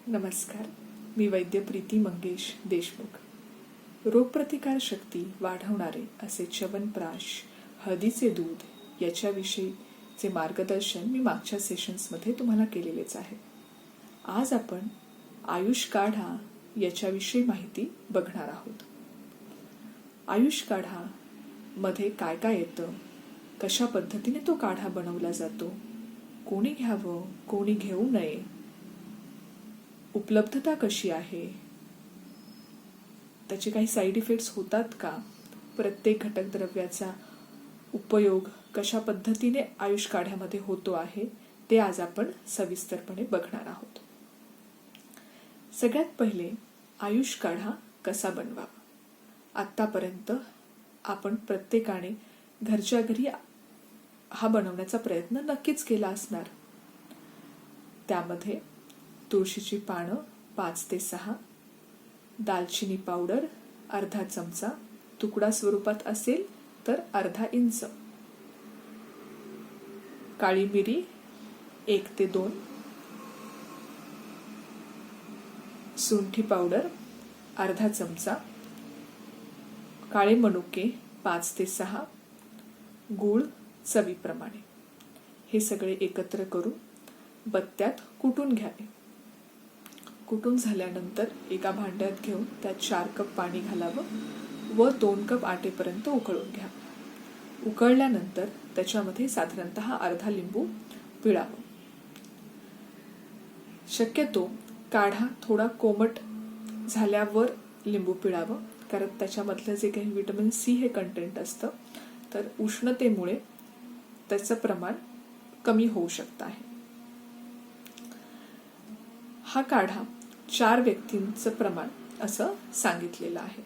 नमस्कार. मी वैद्य प्रीती मंगेश देशमुख. रोगप्रतिकार शक्ती वाढवणारे असे च्यवनप्राश, हळदीचे दूध याच्याविषयीचे मार्गदर्शन मी मागच्या सेशन्समध्ये तुम्हाला केलेलेच आहे. आज आपण आयुष काढा याच्याविषयी माहिती बघणार आहोत. आयुष काढा मध्ये काय काय येतं, कशा पद्धतीने तो काढा बनवला जातो, कोणी घ्यावं कोणी घेऊ नये, उपलब्धता कशी आहे, त्याचे काही साईड इफेक्ट्स होतात का, प्रत्येक घटक द्रव्याचा उपयोग कशा पद्धतीने आयुष काढ्यामध्ये होतो आहे ते आज आपण सविस्तरपणे बघणार आहोत. सगळ्यात पहिले आयुष काढा कसा बनवावा. आतापर्यंत आपण प्रत्येकाने घरच्या घरी हा बनवण्याचा प्रयत्न नक्कीच केला असणार. त्यामध्ये तुळशीची पानं 5 ते 6, दालचिनी पावडर अर्धा चमचा, तुकडा स्वरूपात असेल तर अर्धा इंच, काळी मिरी 1 ते 2, सुंठी पावडर अर्धा चमचा, काळे मनुके 5 ते 6, गूळ चवीप्रमाणे. हे सगळे एकत्र करून बत्त्यात कुटून घ्यावे. कुटून झाल्यानंतर एका भांड्यात घेऊन त्यात 4 कप पाणी घालावं व 2 कप आटेपर्यंत उकळून घ्यावं. उकळल्यानंतर त्याच्यामध्ये साधारणतः अर्धा लिंबू पिळावं. शक्यतो काढा थोडा कोमट झाल्यावर लिंबू पिळावं, कारण त्याच्यामधलं जे काही व्हिटॅमिन सी हे कंटेंट असतं तर उष्णतेमुळे त्याचं प्रमाण कमी होऊ शकतं आहे. हा काढा 4 व्यक्तींचं प्रमाण असं सांगितलेलं आहे.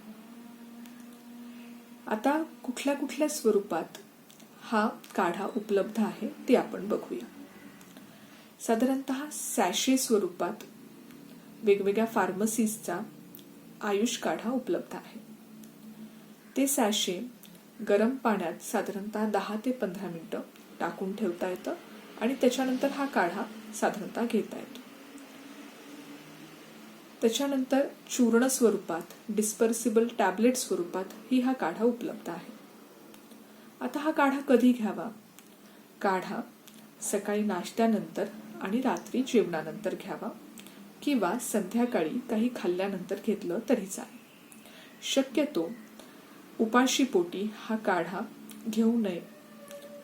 आता कुठल्या कुठल्या स्वरूपात हा काढा उपलब्ध आहे ते आपण बघूया. साधारणतः सॅशे स्वरूपात वेगवेगळ्या फार्मसीजचा आयुष काढा उपलब्ध आहे. ते सॅशे गरम पाण्यात साधारणतः 10 ते 15 मिनिटं टाकून ठेवता येतं आणि त्याच्यानंतर हा काढा साधारणतः घेता येतो. त्याच्यानंतर चूर्ण स्वरूपात, डिस्पर्सिबल टॅबलेट स्वरूपात ही हा काढा उपलब्ध आहे. आता हा काढा कधी घ्यावा. काढा सकाळी नाश्त्यानंतर आणि रात्री जेवणानंतर घ्यावा किंवा संध्याकाळी काही खाल्ल्यानंतर घेतलं तरी चालेल. शक्यतो उपाशीपोटी हा काढा घेऊ नये,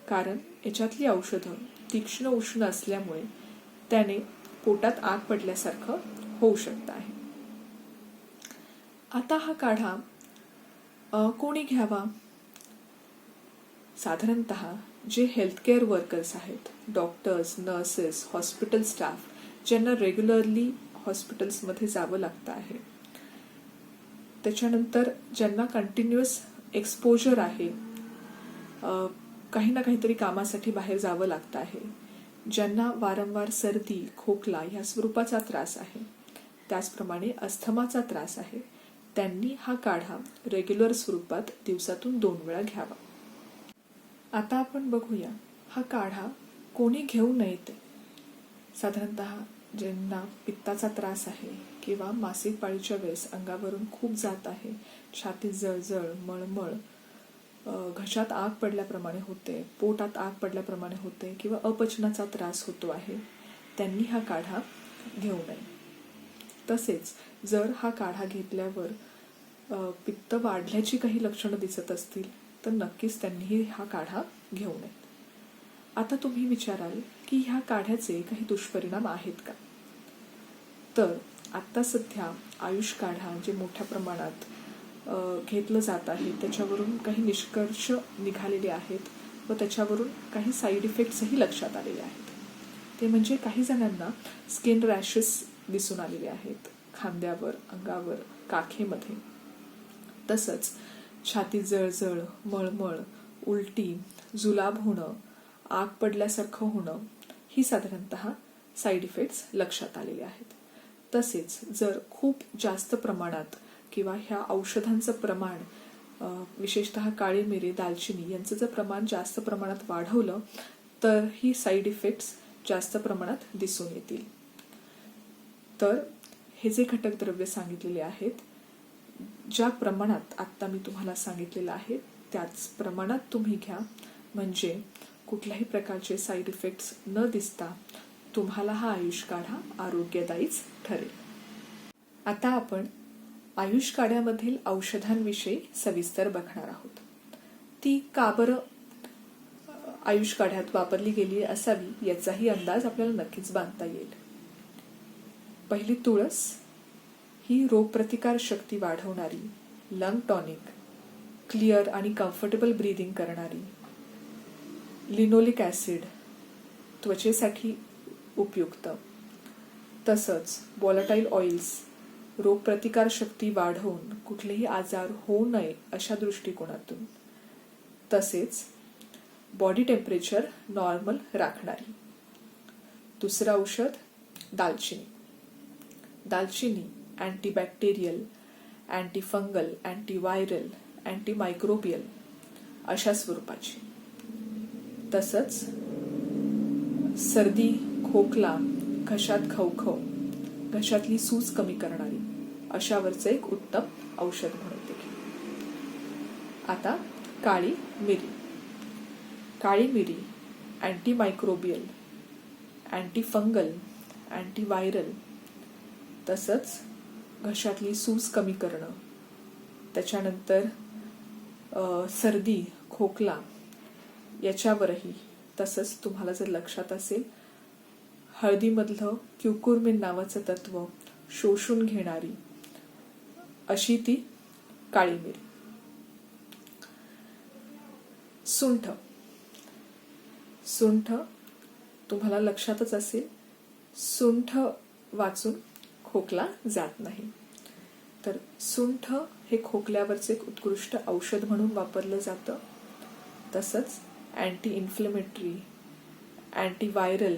कारण याच्यातली औषधं तीक्ष्ण उष्ण असल्यामुळे त्याने पोटात आग पडल्यासारखं होऊ शकतं आहे. आता हा काढा कोणी घ्यावा. साधारणतः जे हेल्थकेअर वर्कर्स आहेत, डॉक्टर्स, नर्सेस, हॉस्पिटल स्टाफ, ज्यांना रेग्युलरली हॉस्पिटल्समध्ये जावं लागतं आहे, त्याच्यानंतर ज्यांना कंटिन्युअस एक्सपोजर आहे, काही ना काहीतरी कामासाठी बाहेर जावं लागतं आहे, ज्यांना वारंवार सर्दी, खोकला ह्या स्वरूपाचा त्रास आहे, त्याचप्रमाणे अस्थमाचा त्रास आहे, त्यांनी हा काढा रेग्युलर स्वरूपात दिवसातून 2 वेळा घ्यावा. आता आपण बघूया हा काढा कोणी घेऊ नये ते. साधारणतः ज्यांना पित्ताचा त्रास आहे किंवा मासिक पाळीच्या वेळेस अंगावरून खूप जात आहे, छातीत जळजळ, मळमळ, घशात आग पडल्याप्रमाणे होते, पोटात आग पडल्याप्रमाणे होते किंवा अपचनाचा त्रास होतो आहे, त्यांनी हा काढा घेऊ नये. तसेच जर हा काढा घेतल्यावर पित्त वाढल्याची काही लक्षणं दिसत असतील तर नक्कीच त्यांनीही हा काढा घेऊ नये. आता तुम्ही विचाराल की ह्या काढ्याचे काही दुष्परिणाम आहेत का. तर आता सध्या आयुष काढा जे मोठ्या प्रमाणात घेतलं जात आहे त्याच्यावरून काही निष्कर्ष निघालेले आहेत व त्याच्यावरून काही साईड इफेक्ट्सही लक्षात आलेले आहेत. ते म्हणजे काही जणांना स्किन रॅशेस दिसून आलेले आहेत, खांद्यावर, अंगावर, काखेमध्ये. तसंच छातीत जळजळ, मळमळ, उलटी, जुलाब होणं, आग पडल्यासारखं होणं ही साधारणतः साईड इफेक्ट्स लक्षात आलेले आहेत. तसेच जर खूप जास्त प्रमाणात किंवा ह्या औषधांचं प्रमाण, विशेषतः काळी मिरी, दालचिनी यांचं जर प्रमाण जास्त प्रमाणात वाढवलं तर ही साईड इफेक्ट्स जास्त प्रमाणात दिसून येतील. तर हे जे घटक द्रव्य सांगितलेले आहेत, ज्या प्रमाणात आत्ता मी तुम्हाला सांगितलेलं आहे त्याच प्रमाणात तुम्ही घ्या, म्हणजे कुठल्याही प्रकारचे साईड इफेक्ट्स न दिसता तुम्हाला हा आयुष काढा आरोग्यदायीच ठरेल. आता आपण आयुष काढ्यामधील औषधांविषयी सविस्तर बघणार आहोत. ती का बरं आयुष काढ्यात वापरली गेली असावी याचाही अंदाज आपल्याला नक्कीच बांधता येईल. पहिली तुळस ही रोगप्रतिकार शक्ती वाढवणारी, लंग टॉनिक, क्लिअर आणि कम्फर्टेबल ब्रीदिंग करणारी. लिनोलिक ॲसिड त्वचेसाठी उपयुक्त. तसंच व्हॉलटाईल ऑइल्स रोगप्रतिकार शक्ती वाढवून कुठलेही आजार होऊ नये अशा दृष्टिकोनातून. तसेच बॉडी टेम्परेचर नॉर्मल राखणारी. दुसरं औषध दालचिनी. दालचिनी अँटीबॅक्टेरियल, अँटीफंगल, अँटीव्हायरल, अँटीमायक्रोबियल अशा स्वरूपाची. तसंच सर्दी, खोकला, घशात खवखव, घशातली सूज कमी करणारी अशावरचं एक उत्तम औषध म्हणून देखील. आता काळी मिरी. काळी मिरी अँटीमायक्रोबियल, अँटीफंगल, अँटीव्हायरल, तसंच घशातली सूज कमी करणं, त्याच्यानंतर सर्दी, खोकला याच्यावरही. तसंच तुम्हाला जर लक्षात असेल, हळदीमधलं क्युकुरमिन नावाचं तत्व शोषून घेणारी अशी ती काळी मिरी. सुंठ. सुंठ तुम्हाला लक्षातच असेल, सुंठ वाचून खोकला जात नाही. तर सुंठ हे खोकल्यावरचे एक उत्कृष्ट औषध म्हणून वापरलं जातं. तसंच अँटी इन्फ्लेमेटरी, अँटीव्हायरल,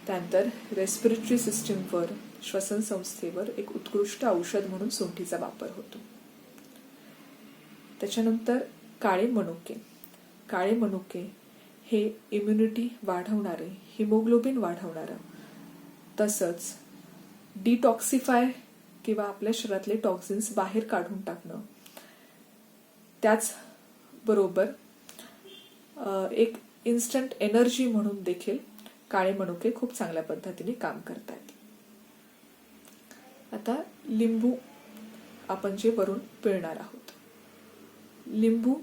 त्यानंतर रेस्पिरेटरी सिस्टीमवर, श्वसन संस्थेवर एक उत्कृष्ट औषध म्हणून सुंठीचा वापर होतो. त्याच्यानंतर काळे मनुके. काळे मनुके हे इम्युनिटी वाढवणारे, हिमोग्लोबिन वाढवणारं, तसंच डिटॉक्सिफाय किंवा आपल्या शरीरातले टॉक्झिन्स बाहेर काढून टाकणं, त्याचबरोबर एक इन्स्टंट एनर्जी म्हणून देखील काळे मनुके खूप चांगल्या पद्धतीने काम करतात. आता लिंबू आपण जे वरून पिळणार आहोत. लिंबू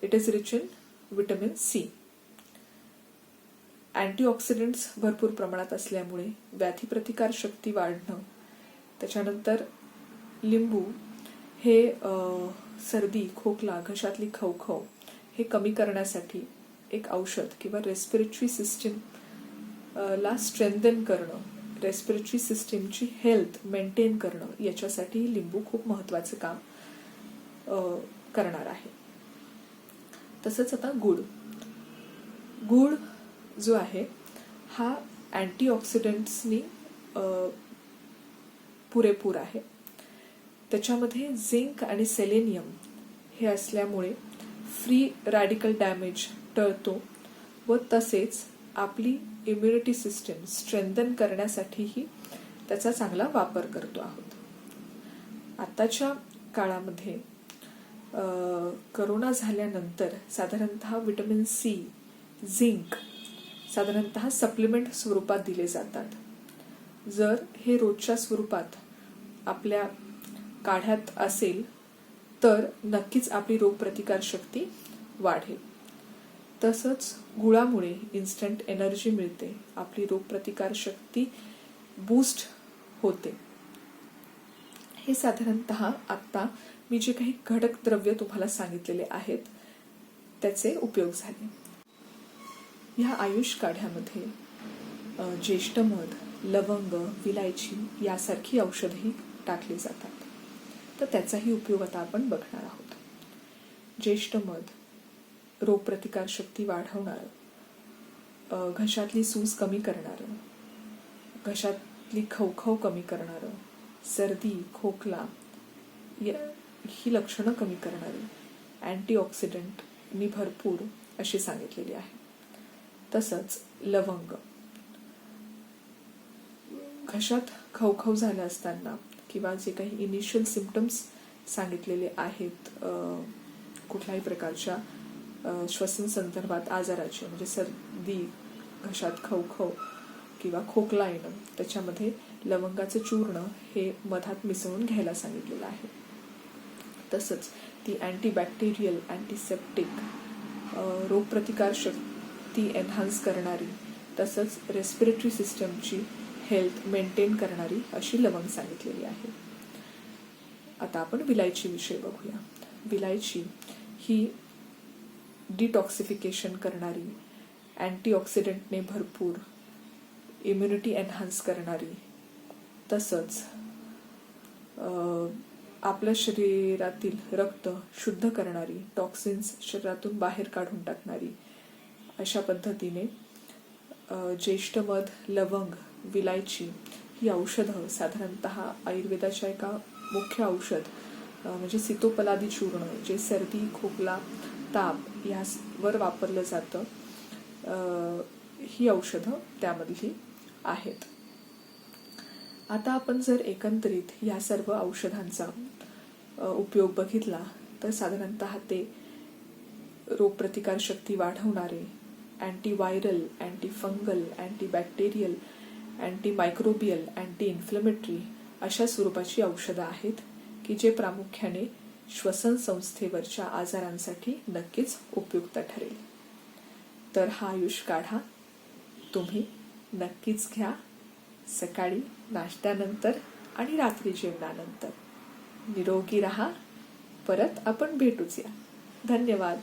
it is rich in vitamin C. Antioxidants भरपूर प्रमाणात असल्यामुळे व्याधी प्रतिकार शक्ती वाढणं. त्याच्यानंतर लिंबू हे सर्दी, खोकला, घशातली खवखव हे कमी करण्यासाठी एक औषध किंवा रेस्पिरेटरी सिस्टीम ला स्ट्रेंथन करणं, रेस्पिरेटरी सिस्टीमची हेल्थ मेंटेन करणं याच्यासाठी लिंबू खूप महत्त्वाचं काम करणार आहे. तसंच आता गुळ. गुळ जो आहे हा अँटीऑक्सिडंट्सनी पुरेपूर आहे. त्याच्यामध्ये झिंक आणि सेलेनियम हे असल्यामुळे फ्री रॅडिकल डॅमेज टळतो व तसेच आपली इम्युनिटी सिस्टीम स्ट्रेंथन करण्यासाठीही त्याचा चांगला वापर करतो आहोत. आताच्या काळामध्ये करोना झाल्यानंतर साधारणतः विटॅमिन सी, झिंक साधारणतः सप्लिमेंट स्वरूपात दिले जातात. जर हे रोजच्या स्वरूपात आपल्या काढ्यात असेल तर नक्कीच आपली रोगप्रतिकार शक्ती वाढेल. तसंच गुळामुळे इन्स्टंट एनर्जी मिळते, आपली रोगप्रतिकार शक्ती बूस्ट होते. हे साधारणतः आत्ता मी जे काही घटक द्रव्य तुम्हाला सांगितलेले आहेत त्याचे उपयोग झाले. ह्या आयुष काढ्यामध्ये ज्येष्ठ मध, लवंग, विलायची यासारखी औषधही टाकली जातात. तर त्याचाही उपयोग आता आपण बघणार आहोत. ज्येष्ठ मध रोगप्रतिकार शक्ती वाढवणारं, घशातली सूज कमी करणारं, घशातली खवखव कमी करणारं, सर्दी, खोकला ही लक्षणं कमी करणारी, अँटीऑक्सिडंटनी भरपूर अशी सांगितलेली आहे. तसंच लवंग. घशात खवखव झालं असताना किंवा जे काही इनिशियल सिम्पटम्स सांगितलेले आहेत कुठल्याही प्रकारच्या श्वसन संदर्भात आजाराचे, म्हणजे सर्दी, घशात खवखव किंवा खोकला येणं, त्याच्यामध्ये लवंगाचं चूर्ण हे मधात मिसळून घ्यायला सांगितलेलं आहे. तसंच ती अँटीबॅक्टेरियल, अँटीसेप्टिक, रोगप्रतिकार शक्ती एन्हान्स करणारी, तसंच रेस्पिरेटरी सिस्टमची हेल्थ मेंटेन करणारी अशी लवंग सांगितलेली आहे. आता आपण विलायची विषय बघूया. विलायची ही डिटॉक्सिफिकेशन करणारी, अँटीऑक्सिडंटने भरपूर, इम्युनिटी एन्हान्स करणारी, तसंच आपल्या शरीरातील रक्त शुद्ध करणारी, टॉक्सिन्स शरीरातून बाहेर काढून टाकणारी, अशा पद्धतीने ज्येष्ठमध, लवंग, विलायची ही औषधं साधारणतः आयुर्वेदाच्या एका मुख्य औषध म्हणजे सीतोपलादी चूर्ण, जे सर्दी, खोकला, ताप यावर वापरलं जातं, ही औषधं त्यामधली आहेत. आता आपण जर एकंदरीत या सर्व औषधांचा उपयोग बघितला तर साधारणतः ते रोगप्रतिकार शक्ती वाढवणारे, antiviral, antifungal, antibacterial, antimicrobial, anti inflammatory अशा स्वरूपाची औषधं आहेत की जे प्रामुख्याने श्वसन संस्थेवरच्या आजारांसाठी नक्कीच उपयुक्त ठरेल. तर हा आयुष काढा तुम्ही नक्कीच घ्या, सकाळी नाश्त्यानंतर आणि रात्री जेवणानंतर. निरोगी रहा. परत आपण भेटूच या. धन्यवाद.